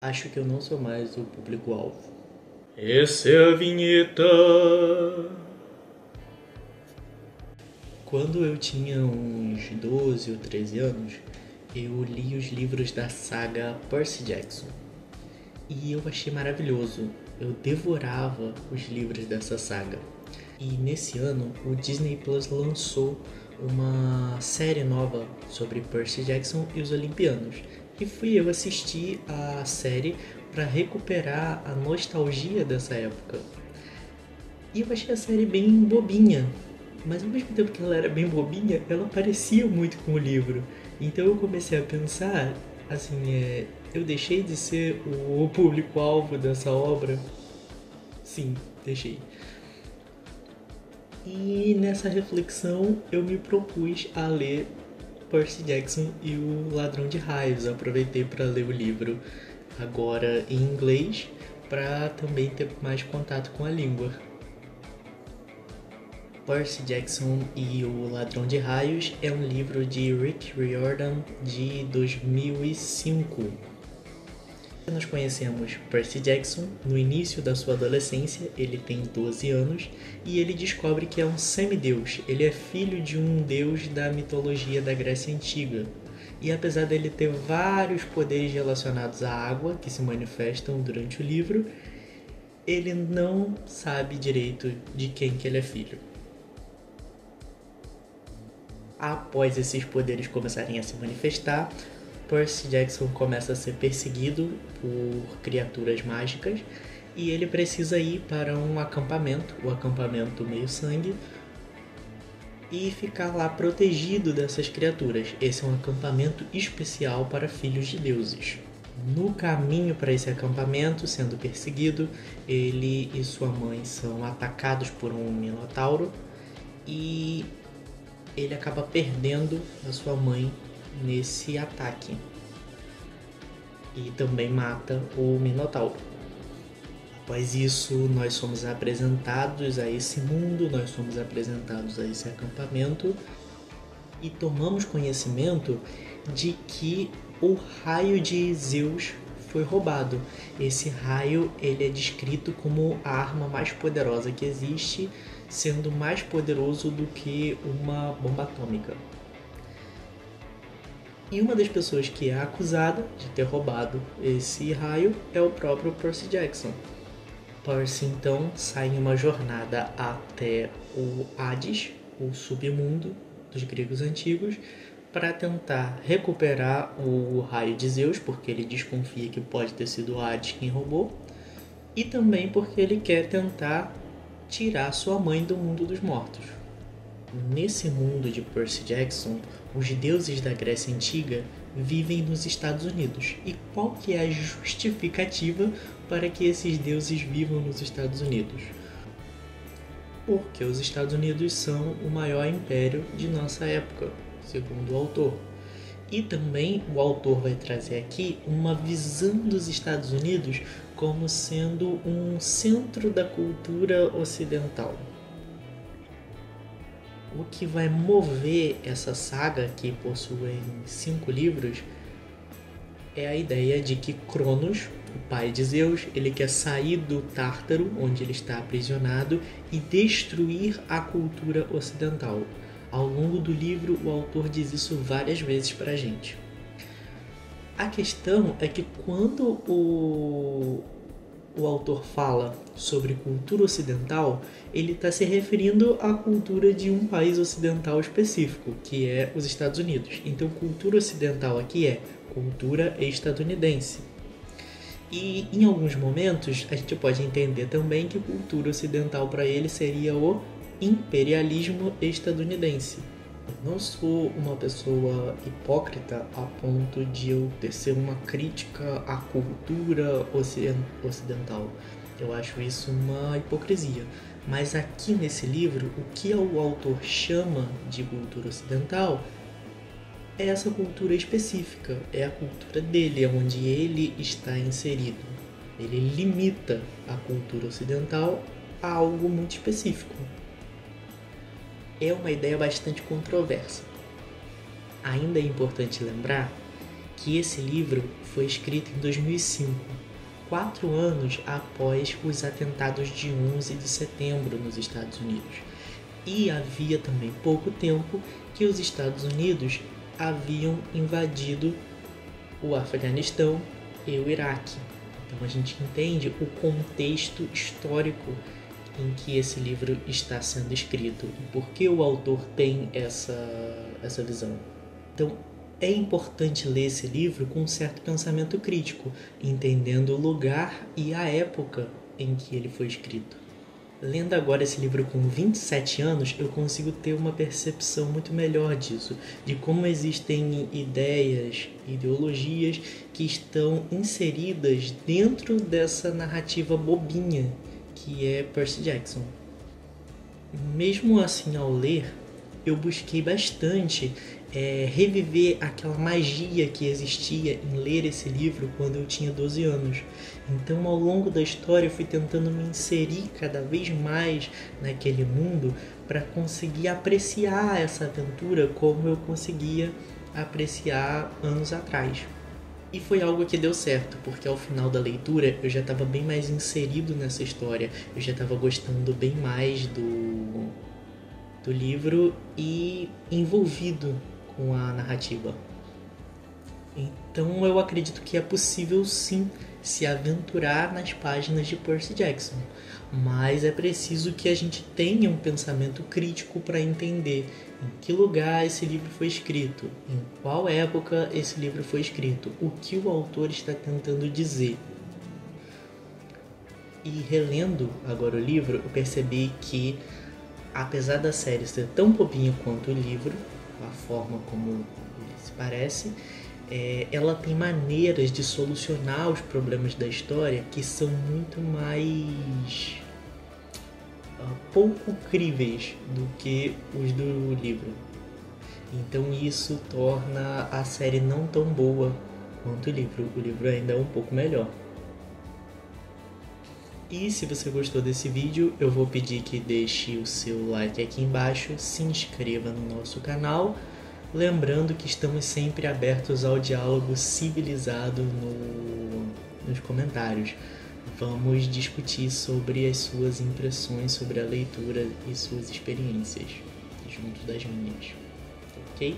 Acho que eu não sou mais o público-alvo. Essa é a vinheta. Quando eu tinha uns 12 ou 13 anos, eu li os livros da saga Percy Jackson. E eu achei maravilhoso. Eu devorava os livros dessa saga. E nesse ano, o Disney Plus lançou uma série nova sobre Percy Jackson e os Olimpianos. E fui eu assistir a série para recuperar a nostalgia dessa época. E eu achei a série bem bobinha, mas ao mesmo tempo que ela era bem bobinha, ela parecia muito com o livro. Então eu comecei a pensar, assim, eu deixei de ser o público-alvo dessa obra? Sim, deixei. E nessa reflexão eu me propus a ler Percy Jackson e o Ladrão de Raios. Eu aproveitei para ler o livro agora em inglês para também ter mais contato com a língua. Percy Jackson e o Ladrão de Raios é um livro de Rick Riordan de 2005. Nós conhecemos Percy Jackson no início da sua adolescência, ele tem 12 anos e ele descobre que é um semideus, ele é filho de um deus da mitologia da Grécia Antiga. E apesar dele ter vários poderes relacionados à água que se manifestam durante o livro, ele não sabe direito de quem que ele é filho. Após esses poderes começarem a se manifestar, Percy Jackson começa a ser perseguido por criaturas mágicas e ele precisa ir para um acampamento, o acampamento Meio-Sangue, e ficar lá protegido dessas criaturas. Esse é um acampamento especial para filhos de deuses. No caminho para esse acampamento, sendo perseguido, ele e sua mãe são atacados por um minotauro e ele acaba perdendo a sua mãe nesse ataque. E também mata o Minotauro. Após isso, nós somos apresentados a esse mundo, nós somos apresentados a esse acampamento e tomamos conhecimento de que o raio de Zeus foi roubado. Esse raio ele é descrito como a arma mais poderosa que existe, sendo mais poderoso do que uma bomba atômica. E uma das pessoas que é acusada de ter roubado esse raio é o próprio Percy Jackson. Percy então sai em uma jornada até o Hades, o submundo dos gregos antigos, para tentar recuperar o raio de Zeus, porque ele desconfia que pode ter sido o Hades quem roubou, e também porque ele quer tentar tirar sua mãe do mundo dos mortos. Nesse mundo de Percy Jackson, os deuses da Grécia Antiga vivem nos Estados Unidos. E qual que é a justificativa para que esses deuses vivam nos Estados Unidos? Porque os Estados Unidos são o maior império de nossa época, segundo o autor. E também o autor vai trazer aqui uma visão dos Estados Unidos como sendo um centro da cultura ocidental. O que vai mover essa saga, que possui 5 livros, é a ideia de que Cronos, o pai de Zeus, ele quer sair do Tártaro, onde ele está aprisionado, e destruir a cultura ocidental. Ao longo do livro, o autor diz isso várias vezes pra gente. A questão é que quando o autor fala sobre cultura ocidental, ele está se referindo à cultura de um país ocidental específico, que é os Estados Unidos. Então, cultura ocidental aqui é cultura estadunidense. E em alguns momentos a gente pode entender também que cultura ocidental para ele seria o imperialismo estadunidense. Eu não sou uma pessoa hipócrita a ponto de eu tecer uma crítica à cultura ocidental. Eu acho isso uma hipocrisia. Mas aqui nesse livro, o que o autor chama de cultura ocidental é essa cultura específica, é a cultura dele, é onde ele está inserido. Ele limita a cultura ocidental a algo muito específico. É uma ideia bastante controversa. Ainda é importante lembrar que esse livro foi escrito em 2005, 4 anos após os atentados de 11 de setembro nos Estados Unidos. E havia também pouco tempo que os Estados Unidos haviam invadido o Afeganistão e o Iraque. Então a gente entende o contexto histórico em que esse livro está sendo escrito e por que o autor tem essa visão. Então é importante ler esse livro com um certo pensamento crítico, entendendo o lugar e a época em que ele foi escrito. Lendo agora esse livro com 27 anos, eu consigo ter uma percepção muito melhor disso, de como existem ideias, ideologias que estão inseridas dentro dessa narrativa bobinha que é Percy Jackson. Mesmo assim, ao ler, eu busquei bastante reviver aquela magia que existia em ler esse livro quando eu tinha 12 anos. Então, ao longo da história, eu fui tentando me inserir cada vez mais naquele mundo para conseguir apreciar essa aventura como eu conseguia apreciar anos atrás. E foi algo que deu certo, porque ao final da leitura eu já estava bem mais inserido nessa história, eu já estava gostando bem mais do livro e envolvido com a narrativa. Então eu acredito que é possível sim se aventurar nas páginas de Percy Jackson, mas é preciso que a gente tenha um pensamento crítico para entender em que lugar esse livro foi escrito, em qual época esse livro foi escrito, o que o autor está tentando dizer. E relendo agora o livro, eu percebi que, apesar da série ser tão bobinha quanto o livro, a forma como ele se parece, ela tem maneiras de solucionar os problemas da história que são muito mais pouco críveis do que os do livro. Então isso torna a série não tão boa quanto o livro. O livro ainda é um pouco melhor. E se você gostou desse vídeo, eu vou pedir que deixe o seu like aqui embaixo, se inscreva no nosso canal, lembrando que estamos sempre abertos ao diálogo civilizado nos comentários. Vamos discutir sobre as suas impressões sobre a leitura e suas experiências, junto das minhas, ok?